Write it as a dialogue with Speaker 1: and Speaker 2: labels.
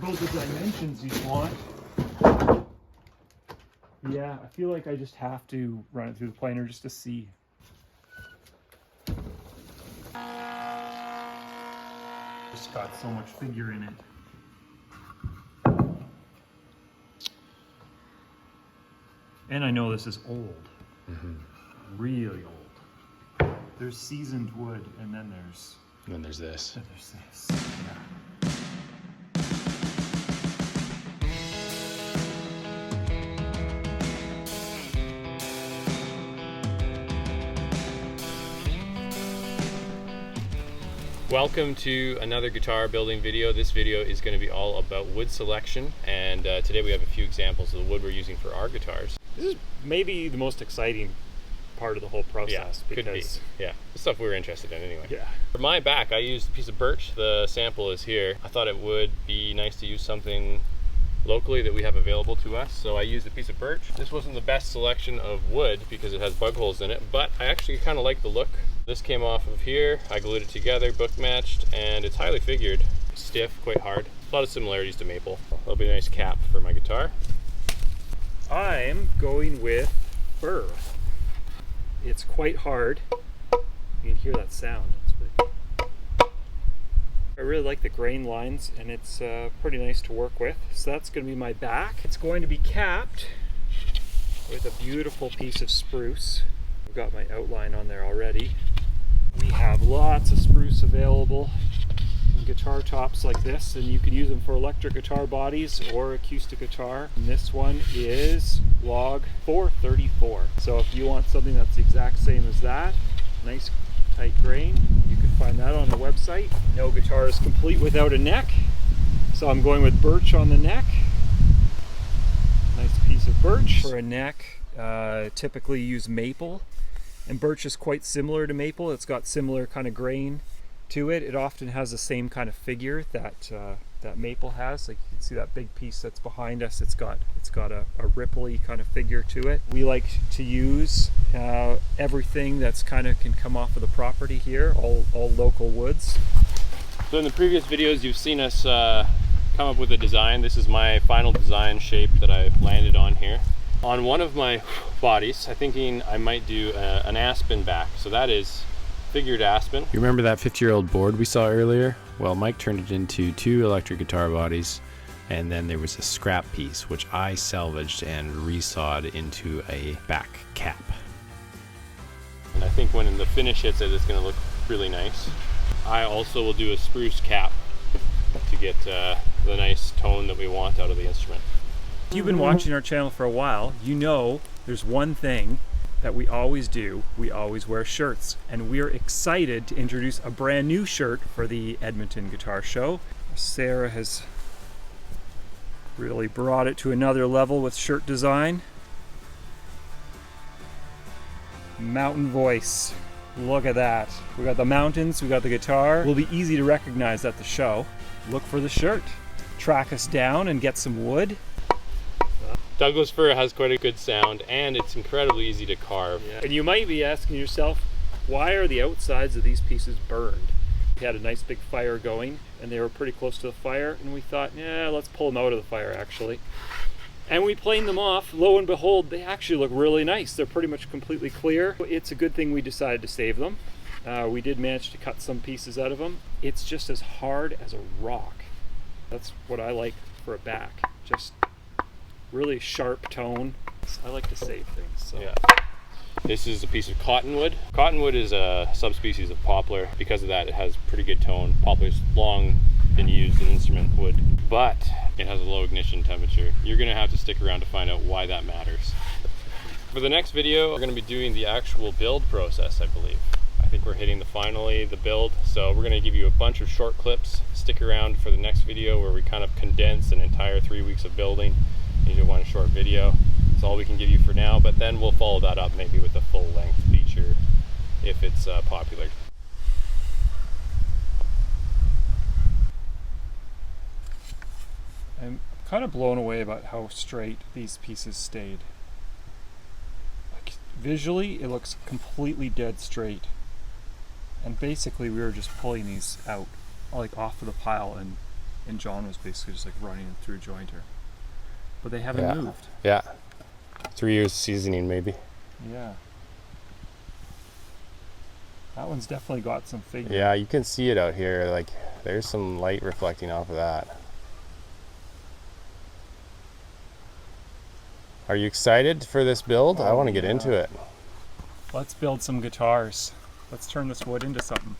Speaker 1: about the dimensions you want. Yeah, I feel like I just have to run it through the planer just to see. Just got so much figure in it. And I know this is old. Really old. There's seasoned wood, and then there's
Speaker 2: this.
Speaker 1: Yeah.
Speaker 2: Welcome to another guitar building video. This video is going to be all about wood selection, and today we have a few examples of the wood we're using for our guitars.
Speaker 1: This is maybe the most exciting part of the whole process.
Speaker 2: Yeah, could be. Yeah, the stuff we were interested in anyway.
Speaker 1: Yeah.
Speaker 2: For my back, I used a piece of birch. The sample is here. I thought it would be nice to use something locally that we have available to us, so I used a piece of birch. This wasn't the best selection of wood because it has bug holes in it, but I actually kind of like the look. This came off of here, I glued it together, book matched, and it's highly figured. Stiff, quite hard. A lot of similarities to maple. That'll be a nice cap for my guitar.
Speaker 1: I'm going with fir. It's quite hard. You can hear that sound. I really like the grain lines, and it's pretty nice to work with. So that's going to be my back. It's going to be capped with a beautiful piece of spruce. I've got my outline on there already. We have lots of spruce available in guitar tops like this, and you can use them for electric guitar bodies or acoustic guitar. And this one is log 434. So if you want something that's the exact same as that, nice tight grain, you can find that on the website. No guitar is complete without a neck, so I'm going with birch on the neck. Nice piece of birch. For a neck, typically use maple. And birch is quite similar to maple. It's got similar kind of grain to it. It often has the same kind of figure that that maple has. Like you can see that big piece that's behind us. It's got a ripply kind of figure to it. We like to use everything that's kind of can come off of the property here, all local woods.
Speaker 2: So in the previous videos, you've seen us come up with a design. This is my final design shape that I landed on here. On one of my bodies, I'm thinking I might do an aspen back. So that is figured aspen. You remember that 50-year-old board we saw earlier? Well, Mike turned it into 2 electric guitar bodies, and then there was a scrap piece which I salvaged and resawed into a back cap. And I think when the finish hits it, it's going to look really nice. I also will do a spruce cap to get the nice tone that we want out of the instrument.
Speaker 1: If you've been watching our channel for a while, you know there's one thing that we always do. We always wear shirts, and we're excited to introduce a brand new shirt for the Edmonton Guitar Show. Sarah has really brought it to another level with shirt design. Mountain Voice. Look at that. We got the mountains, we got the guitar. It will be easy to recognize at the show. Look for the shirt. Track us down and get some wood.
Speaker 2: Douglas fir has quite a good sound, and it's incredibly easy to carve.
Speaker 1: Yeah. And you might be asking yourself, why are the outsides of these pieces burned? We had a nice big fire going, and they were pretty close to the fire, and we thought, yeah, let's pull them out of the fire actually. And we planed them off. Lo and behold, they actually look really nice. They're pretty much completely clear. It's a good thing we decided to save them. We did manage to cut some pieces out of them. It's just as hard as a rock. That's what I like for a back. Just really sharp tone. I like to save things. So.
Speaker 2: Yeah. This is a piece of cottonwood. Cottonwood is a subspecies of poplar. Because of that, it has pretty good tone. Poplar's long been used in instrument wood, but it has a low ignition temperature. You're gonna have to stick around to find out why that matters. For the next video, we're gonna be doing the actual build process, I believe. I think we're hitting the build. So we're gonna give you a bunch of short clips. Stick around for the next video where we kind of condense an entire 3 weeks of building into one short video. That's all we can give you for now, but then we'll follow that up maybe with a full-length feature if it's popular.
Speaker 1: I'm kind of blown away about how straight these pieces stayed. Like, visually, it looks completely dead straight. And basically we were just pulling these out, like off of the pile, and and John was basically just like running it through a jointer. But they haven't moved.
Speaker 2: Yeah. 3 years seasoning maybe.
Speaker 1: Yeah. That one's definitely got some figure.
Speaker 2: Yeah, you can see it out here. Like there's some light reflecting off of that. Are you excited for this build? I want to get into it.
Speaker 1: Let's build some guitars. Let's turn this wood into something.